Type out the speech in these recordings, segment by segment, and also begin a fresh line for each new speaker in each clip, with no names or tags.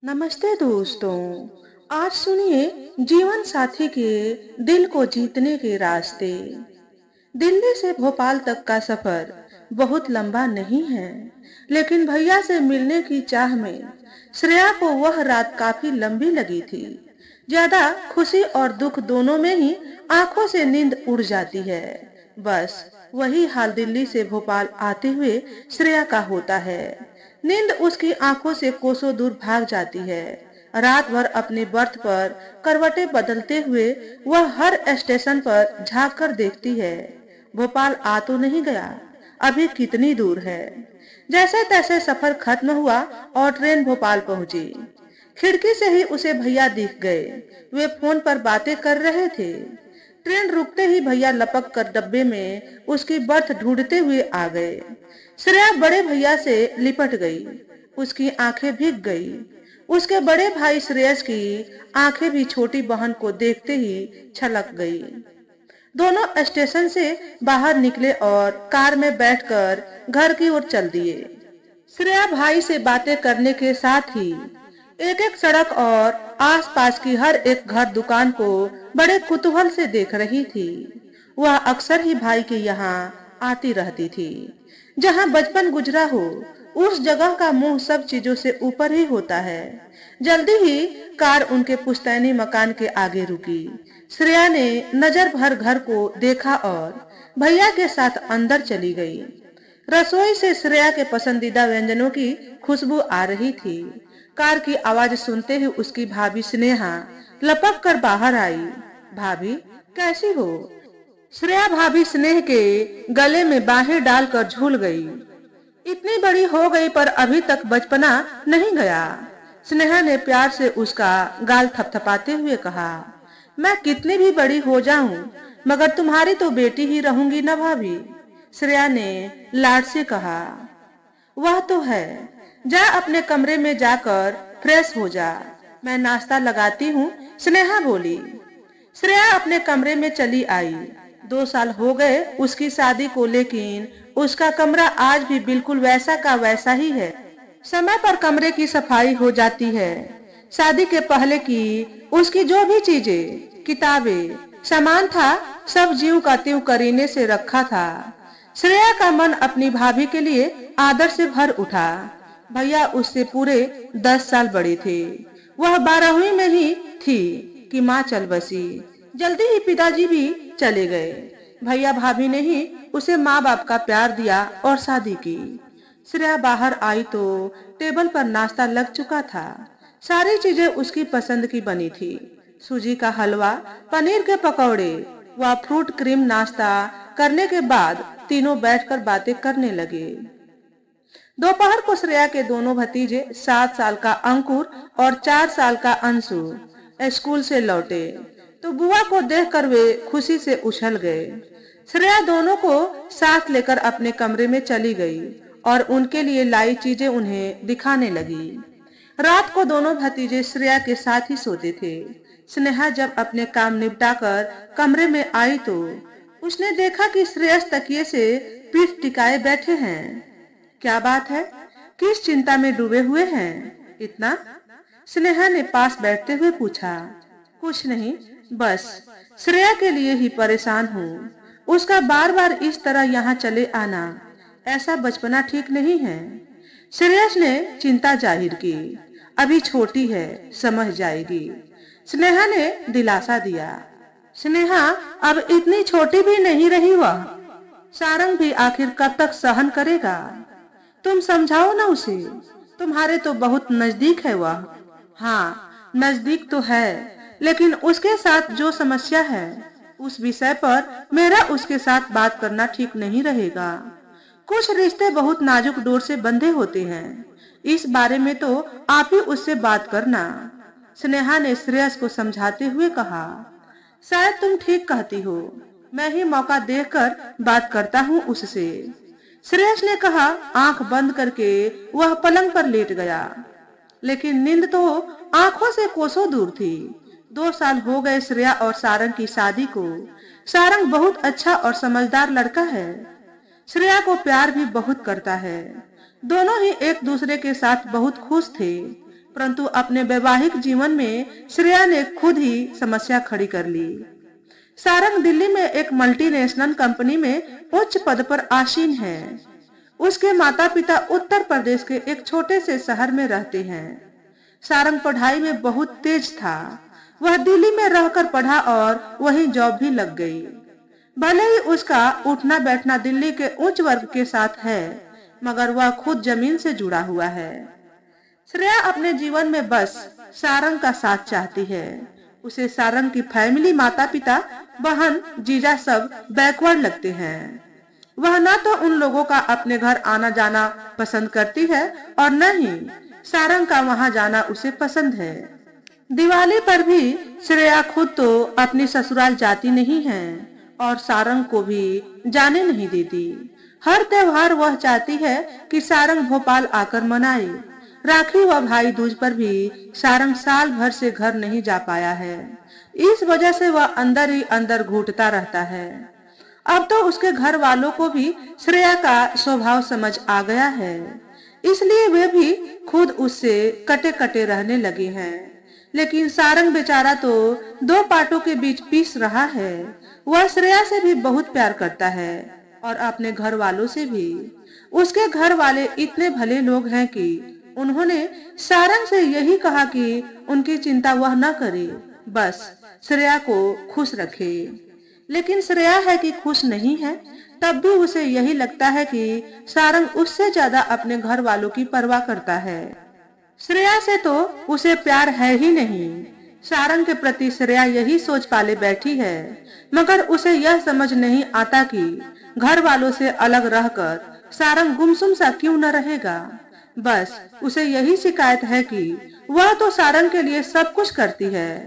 नमस्ते दोस्तों। आज सुनिए जीवन साथी के दिल को जीतने के रास्ते। दिल्ली से भोपाल तक का सफर बहुत लंबा नहीं है, लेकिन भैया से मिलने की चाह में श्रेया को वह रात काफी लंबी लगी थी। ज्यादा खुशी और दुख दोनों में ही आंखों से नींद उड़ जाती है। बस वही हाल दिल्ली से भोपाल आते हुए श्रेया का होता है। नींद उसकी आंखों से कोसों दूर भाग जाती है। रात भर अपने बर्थ पर करवटें बदलते हुए वह हर स्टेशन पर झांक कर देखती है। भोपाल आ तो नहीं गया, अभी कितनी दूर है। जैसे तैसे सफर खत्म हुआ और ट्रेन भोपाल पहुंची। खिड़की से ही उसे भैया दिख गए। वे फोन पर बातें कर रहे थे। ट्रेन रुकते ही भैया लपक कर डब्बे में उसकी बर्थ ढूंढते हुए आ गए। श्रेया बड़े भैया से लिपट गई। उसकी आंखें भीग गई। उसके बड़े भाई श्रेयस की आंखें भी छोटी बहन को देखते ही छलक गई। दोनों स्टेशन से बाहर निकले और कार में बैठकर घर की ओर चल दिए। श्रेया भाई से बातें करने के साथ ही एक एक सड़क और आसपास की हर एक घर दुकान को बड़े कुतूहल से देख रही थी। वह अक्सर ही भाई के यहाँ आती रहती थी। जहाँ बचपन गुजरा हो, उस जगह का मुंह सब चीजों से ऊपर ही होता है। जल्दी ही कार उनके पुश्तैनी मकान के आगे रुकी। श्रेया ने नजर भर घर को देखा और भैया के साथ अंदर चली गई। रसोई से श्रेया के पसंदीदा व्यंजनों की खुशबू आ रही थी। कार की आवाज सुनते ही उसकी भाभी स्नेहा लपक कर बाहर आई। भाभी, कैसी हो? श्रेया भाभी स्नेह के गले में बाहें डालकर झूल गई। इतनी बड़ी हो गई पर अभी तक बचपना नहीं गया। स्नेहा ने प्यार से उसका गाल थपथपाते हुए कहा, मैं कितनी भी बड़ी हो जाऊं, मगर तुम्हारी तो बेटी ही रहूंगी ना भाभी। श्रेया ने लाड से कहा, वह तो है। जा अपने कमरे में जाकर फ्रेश हो जा, मैं नाश्ता लगाती हूँ, स्नेहा बोली। श्रेया अपने कमरे में चली आई। 2 साल हो गए उसकी शादी को, लेकिन उसका कमरा आज भी बिल्कुल वैसा का वैसा ही है। समय पर कमरे की सफाई हो जाती है। शादी के पहले की उसकी जो भी चीजें, किताबें, सामान था, सब ज्यों का त्यों करीने से रखा था। श्रेया का मन अपनी भाभी के लिए आदर से भर उठा। भैया उससे पूरे 10 साल बड़े थे। वह 12वीं में ही थी कि माँ चल बसी। जल्दी ही पिताजी भी चले गए। भैया भाभी ने ही उसे माँ बाप का प्यार दिया और शादी की। श्रेया बाहर आई तो टेबल पर नाश्ता लग चुका था। सारी चीजें उसकी पसंद की बनी थी। सूजी का हलवा, पनीर के पकौड़े व फ्रूट क्रीम। नाश्ता करने के बाद तीनों बैठकर बातें करने लगे। दोपहर को श्रेया के दोनों भतीजे 7 साल का अंकुर और 4 साल का अंशु स्कूल से लौटे तो बुआ को देखकर वे खुशी से उछल गए। श्रेया दोनों को साथ लेकर अपने कमरे में चली गई और उनके लिए लाई चीजें उन्हें दिखाने लगी। रात को दोनों भतीजे श्रेया के साथ ही सोते थे। स्नेहा जब अपने काम निपटाकर कमरे में आई तो उसने देखा कि श्रेयस तकिए से पीठ टिकाए बैठे हैं। क्या बात है? किस चिंता में डूबे हुए हैं इतना? स्नेहा ने पास बैठते हुए पूछा। कुछ नहीं, बस श्रेया के लिए ही परेशान हूँ। उसका बार बार इस तरह यहाँ चले आना, ऐसा बचपना ठीक नहीं है। श्रेयस ने चिंता जाहिर की। अभी छोटी है, समझ जाएगी। स्नेहा ने दिलासा दिया। स्नेहा अब इतनी छोटी भी नहीं रही। वह सारंग भी आखिर कब तक सहन करेगा? तुम समझाओ ना उसे। तुम्हारे तो बहुत नजदीक है वह। हाँ, नजदीक तो है, लेकिन उसके साथ जो समस्या है, उस विषय पर मेरा उसके साथ बात करना ठीक नहीं रहेगा। कुछ रिश्ते बहुत नाजुक डोर से बंधे होते हैं। इस बारे में तो आप ही उससे बात करना। स्नेहा ने श्रेयस को समझाते हुए कहा। शायद तुम ठीक कहती हो, मैं ही मौका देखकर बात करता हूँ उससे। श्रेयस ने कहा। आंख बंद करके वह पलंग पर लेट गया, लेकिन नींद तो आंखों से कोसों दूर थी। 2 साल हो गए श्रेया और सारंग की शादी को। सारंग बहुत अच्छा और समझदार लड़का है। श्रेया को प्यार भी बहुत करता है। दोनों ही एक दूसरे के साथ बहुत खुश थे। परंतु अपने वैवाहिक जीवन में श्रेया ने खुद ही समस्या खड़ी कर ली। सारंग दिल्ली में एक मल्टीनेशनल कंपनी में उच्च पद पर आसीन है। उसके माता पिता उत्तर प्रदेश के एक छोटे से शहर में रहते हैं। सारंग पढ़ाई में बहुत तेज था। वह दिल्ली में रहकर पढ़ा और वहीं जॉब भी लग गई। भले ही उसका उठना बैठना दिल्ली के उच्च वर्ग के साथ है, मगर वह खुद जमीन से जुड़ा हुआ है। श्रेया अपने जीवन में बस सारंग का साथ चाहती है। उसे सारंग की फैमिली, माता पिता, बहन, जीजा सब बैकवर्ड लगते हैं। वह न तो उन लोगों का अपने घर आना जाना पसंद करती है और न ही सारंग का वहां जाना उसे पसंद है। दिवाली पर भी श्रेया खुद तो अपनी ससुराल जाती नहीं है और सारंग को भी जाने नहीं देती। हर त्योहार वह चाहती है कि सारंग भोपाल आकर मनाए। राखी व भाई दूज पर भी सारंग साल भर से घर नहीं जा पाया है। इस वजह से वह अंदर ही अंदर घुटता रहता है। अब तो उसके घर वालों को भी श्रेया का स्वभाव समझ आ गया है, इसलिए वे भी खुद उससे कटे कटे रहने लगे हैं। लेकिन सारंग बेचारा तो दो पाटों के बीच पीस रहा है। वह श्रेया से भी बहुत प्यार करता है और अपने घर वालों से भी। उसके घर वाले इतने भले लोग हैं कि उन्होंने सारंग से यही कहा कि उनकी चिंता वह न करे, बस श्रेया को खुश रखे। लेकिन श्रेया है कि खुश नहीं है, तब भी उसे यही लगता है कि सारंग उससे ज्यादा अपने घर वालों की परवाह करता है। श्रेया से तो उसे प्यार है ही नहीं। सारंग के प्रति श्रेया यही सोच पाले बैठी है, मगर उसे यह समझ नहीं आता कि घर वालों से अलग रहकर सारंग गुमसुम सा क्यों न रहेगा। बस उसे यही शिकायत है कि वह तो सारंग के लिए सब कुछ करती है,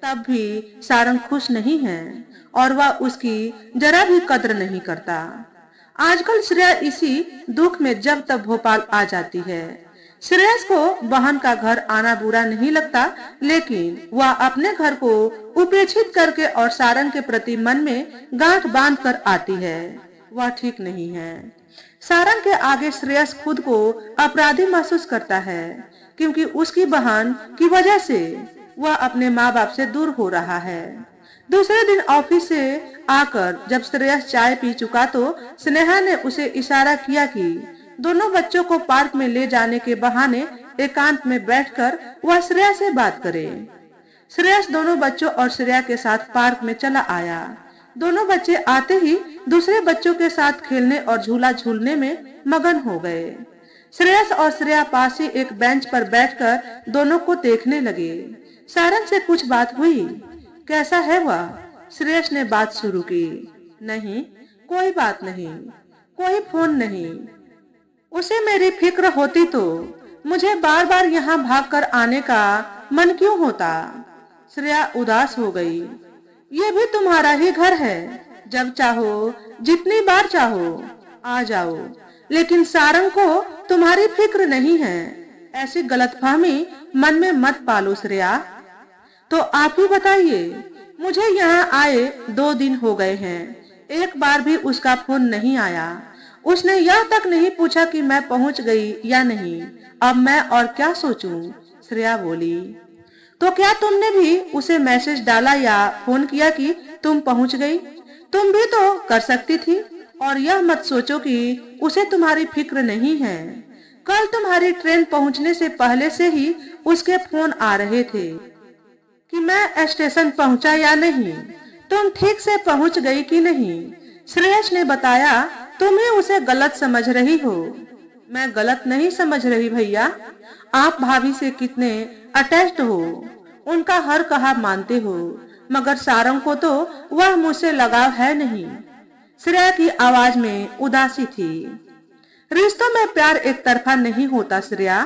तब भी सारंग खुश नहीं है और वह उसकी जरा भी कद्र नहीं करता। आजकल श्रेया इसी दुख में जब तक भोपाल आ जाती है। श्रेयस को बहन का घर आना बुरा नहीं लगता, लेकिन वह अपने घर को उपेक्षित करके और सारंग के प्रति मन में गांठ बांध कर आती है। वह ठीक नहीं है। सारंग के आगे श्रेयस खुद को अपराधी महसूस करता है, क्योंकि उसकी बहन की वजह से वह अपने माँ बाप से दूर हो रहा है। दूसरे दिन ऑफिस से आकर जब श्रेयस चाय पी चुका तो स्नेहा ने उसे इशारा किया कि दोनों बच्चों को पार्क में ले जाने के बहाने एकांत में बैठकर वह श्रेया से बात करे। श्रेयस दोनों बच्चों और श्रेया के साथ पार्क में चला आया। दोनों बच्चे आते ही दूसरे बच्चों के साथ खेलने और झूला झूलने में मगन हो गए। श्रेयस और श्रेया पास ही एक बेंच पर बैठकर दोनों को देखने लगे। सारंग से कुछ बात हुई? कैसा है वह? श्रेयस ने बात शुरू की। नहीं, कोई बात नहीं, कोई फोन नहीं। उसे मेरी फिक्र होती तो मुझे बार बार यहाँ भागकर आने का मन क्यों होता? श्रेया उदास हो गई। ये भी तुम्हारा ही घर है, जब चाहो जितनी बार चाहो आ जाओ, लेकिन सारंग को तुम्हारी फिक्र नहीं है। ऐसी गलतफहमी मन में मत पालो श्रेया। तो आप ही बताइए, मुझे यहाँ आए 2 दिन हो गए हैं, एक बार भी उसका फोन नहीं आया। उसने यह तक नहीं पूछा कि मैं पहुंच गई या नहीं। अब मैं और क्या सोचूं? श्रेया बोली। तो क्या तुमने भी उसे मैसेज डाला या फोन किया कि तुम पहुंच गई? तुम भी तो कर सकती थी। और यह मत सोचो कि उसे तुम्हारी फिक्र नहीं है। कल तुम्हारी ट्रेन पहुंचने से पहले से ही उसके फोन आ रहे थे कि मैं स्टेशन पहुंचा या नहीं, तुम ठीक से पहुंच गई कि नहीं। श्रेयस ने बताया, तुम ही उसे गलत समझ रही हो। मैं गलत नहीं समझ रही भैया। आप भाभी से कितने अटैच्ड हो, उनका हर कहा मानते हो, मगर सारंग को तो वह मुझसे लगाव है नहीं। श्रेया की आवाज में उदासी थी। रिश्तों में प्यार एक तरफा नहीं होता श्रेया।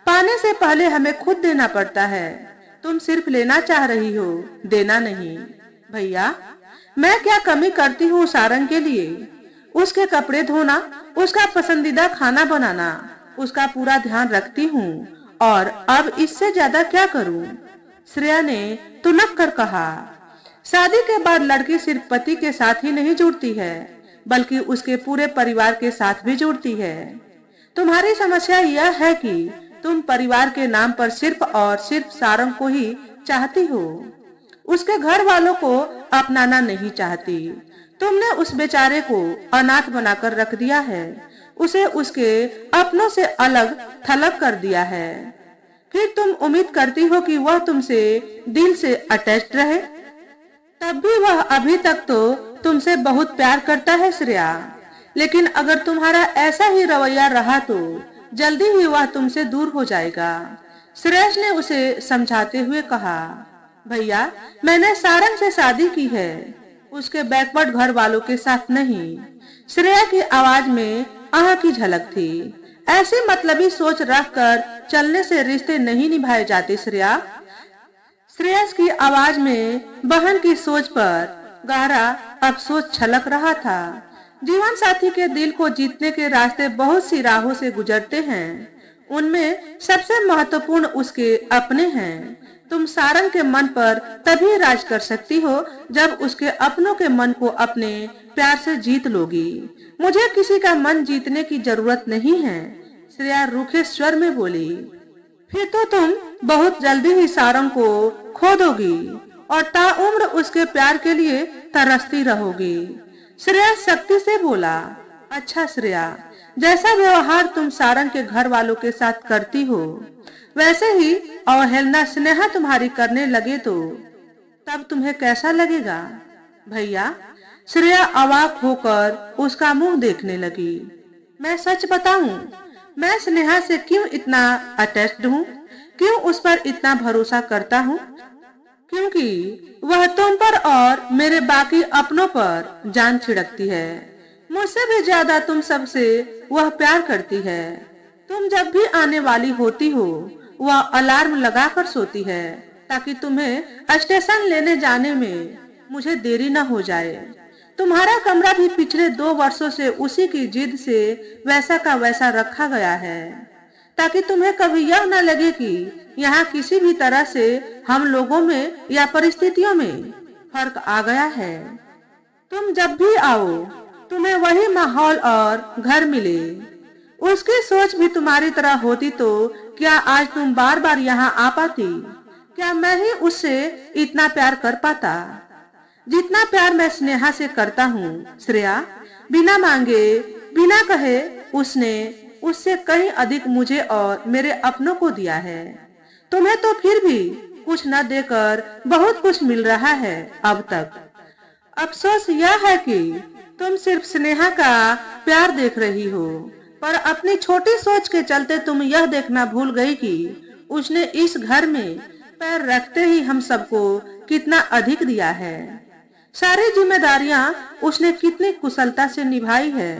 पाने से पहले हमें खुद देना पड़ता है। तुम सिर्फ लेना चाह रही हो, देना नहीं। भैया, मैं क्या कमी करती हूँ सारंग के लिए? उसके कपड़े धोना, उसका पसंदीदा खाना बनाना, उसका पूरा ध्यान रखती हूँ, और अब इससे ज्यादा क्या करूँ? श्रेया ने तुनक कर कहा। शादी के बाद लड़की सिर्फ पति के साथ ही नहीं जुड़ती है, बल्कि उसके पूरे परिवार के साथ भी जुड़ती है। तुम्हारी समस्या यह है कि तुम परिवार के नाम पर सिर्फ और सिर्फ सारंग को ही चाहती हो, उसके घर वालों को अपनाना नहीं चाहती। तुमने उस बेचारे को अनाथ बनाकर रख दिया है, उसे उसके अपनों से अलग थलग कर दिया है। फिर तुम उम्मीद करती हो कि वह तुमसे दिल से अटैच्ड रहे। तब भी वह अभी तक तो तुमसे बहुत प्यार करता है श्रेया, लेकिन अगर तुम्हारा ऐसा ही रवैया रहा तो जल्दी ही वह तुमसे दूर हो जाएगा। श्रेयस ने उसे समझाते हुए कहा, भैया मैंने सारंग से शादी की है, उसके बैकवर्ड घर वालों के साथ नहीं। श्रेया की आवाज में आह की झलक थी। ऐसी मतलबी सोच रखकर चलने से रिश्ते नहीं निभाए जाते श्रेया। श्रेयस की आवाज में बहन की सोच पर गहरा अफसोस छलक रहा था। जीवन साथी के दिल को जीतने के रास्ते बहुत सी राहों से गुजरते हैं, उनमें सबसे महत्वपूर्ण उसके अपने हैं। तुम सारंग के मन पर तभी राज कर सकती हो जब उसके अपनों के मन को अपने प्यार से जीत लोगी। मुझे किसी का मन जीतने की जरूरत नहीं है, श्रेया रूखे स्वर में बोली। फिर तो तुम बहुत जल्दी ही सारंग को खो दोगी और ताउम्र उसके प्यार के लिए तरसती रहोगी। श्रेया सख्ती से बोला, अच्छा श्रेया, जैसा व्यवहार तुम सारंग के घर वालों के साथ करती हो वैसे ही अवहेलना स्नेहा तुम्हारी करने लगे तो तब तुम्हें कैसा लगेगा? भैया, श्रेया अवाक होकर उसका मुंह देखने लगी। मैं सच बताऊं, मैं स्नेहा से क्यों इतना अटैच्ड हूँ, क्यों उस पर इतना भरोसा करता हूँ? क्योंकि वह तुम पर और मेरे बाकी अपनों पर जान छिड़कती है। मुझसे भी ज्यादा तुम सबसे वह प्यार करती है। तुम जब भी आने वाली होती हो वह अलार्म लगाकर सोती है ताकि तुम्हें स्टेशन लेने जाने में मुझे देरी न हो जाए। तुम्हारा कमरा भी पिछले 2 वर्षों से उसी की जिद से वैसा का वैसा रखा गया है ताकि तुम्हें कभी यह न लगे कि यहाँ किसी भी तरह से हम लोगों में या परिस्थितियों में फर्क आ गया है। तुम जब भी आओ तुम्हें वही माहौल और घर मिले। उसकी सोच भी तुम्हारी तरह होती तो क्या आज तुम बार बार यहाँ आ पाती? क्या मैं ही उससे इतना प्यार कर पाता जितना प्यार मैं स्नेहा से करता हूँ? श्रेया, बिना मांगे बिना कहे उसने उससे कहीं अधिक मुझे और मेरे अपनों को दिया है। तुम्हें तो फिर भी कुछ न देकर बहुत कुछ मिल रहा है अब तक। अफसोस यह है कि तुम सिर्फ स्नेहा का प्यार देख रही हो, पर अपनी छोटी सोच के चलते तुम यह देखना भूल गई कि उसने इस घर में पैर रखते ही हम सबको कितना अधिक दिया है। सारी जिम्मेदारियां उसने कितनी कुशलता से निभाई है।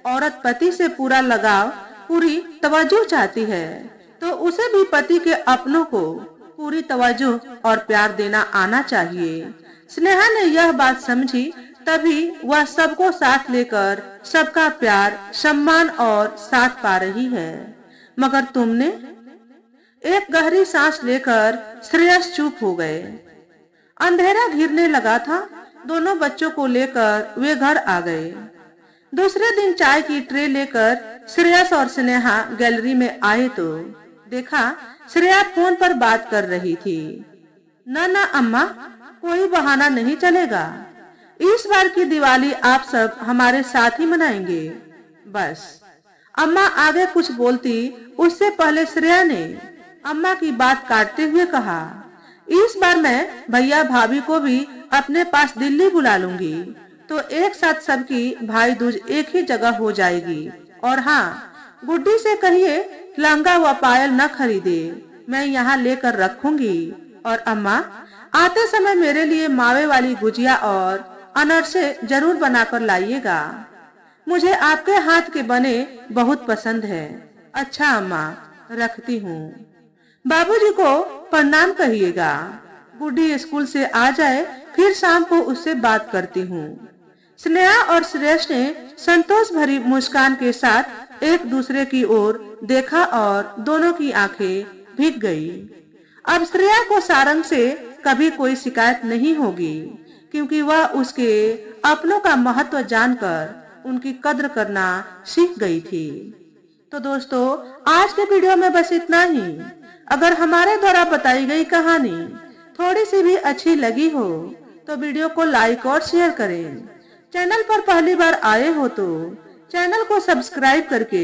औरत पति से पूरा लगाव, पूरी तवज्जो चाहती है तो उसे भी पति के अपनों को पूरी तवज्जो और प्यार देना आना चाहिए। स्नेहा ने यह बात समझी, तभी वह सबको साथ लेकर सबका प्यार, सम्मान और साथ पा रही है। मगर तुमने? एक गहरी सांस लेकर श्रेयस चुप हो गए। अंधेरा घिरने लगा था। दोनों बच्चों को लेकर वे घर आ गए। दूसरे दिन चाय की ट्रे लेकर श्रेयस और स्नेहा गैलरी में आए तो देखा श्रेया फोन पर बात कर रही थी। ना अम्मा, कोई बहाना नहीं चलेगा। इस बार की दिवाली आप सब हमारे साथ ही मनाएंगे, बस। अम्मा आगे कुछ बोलती उससे पहले श्रेया ने अम्मा की बात काटते हुए कहा, इस बार मैं भैया भाभी को भी अपने पास दिल्ली बुला लूंगी तो एक साथ सबकी भाई दूज एक ही जगह हो जाएगी। और हाँ, गुड्डी से कहिए लहंगा व पायल न खरीदे, मैं यहाँ लेकर रखूंगी। और अम्मा, आते समय मेरे लिए मावे वाली गुजिया और अनरसे जरूर बनाकर लाइएगा। मुझे आपके हाथ के बने बहुत पसंद है। अच्छा अम्मा, रखती हूँ। बाबूजी को प्रणाम कहिएगा। गुड्डी स्कूल से आ जाए फिर शाम को उससे बात करती हूँ। स्नेहा और श्रेयस ने संतोष भरी मुस्कान के साथ एक दूसरे की ओर देखा और दोनों की आंखें भीग गई। अब श्रेया को सारंग से कभी कोई शिकायत नहीं होगी, क्योंकि वह उसके अपनों का महत्व जानकर उनकी कद्र करना सीख गई थी। तो दोस्तों, आज के वीडियो में बस इतना ही। अगर हमारे द्वारा बताई गई कहानी थोड़ी सी भी अच्छी लगी हो तो वीडियो को लाइक और शेयर करें। चैनल पर पहली बार आए हो तो चैनल को सब्सक्राइब करके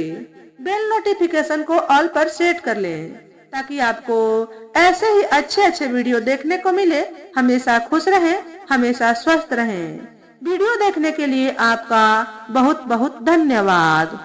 बेल नोटिफिकेशन को ऑल पर सेट कर लें, ताकि आपको ऐसे ही अच्छे अच्छे वीडियो देखने को मिले। हमेशा खुश रहें, हमेशा स्वस्थ रहें। वीडियो देखने के लिए आपका बहुत बहुत धन्यवाद।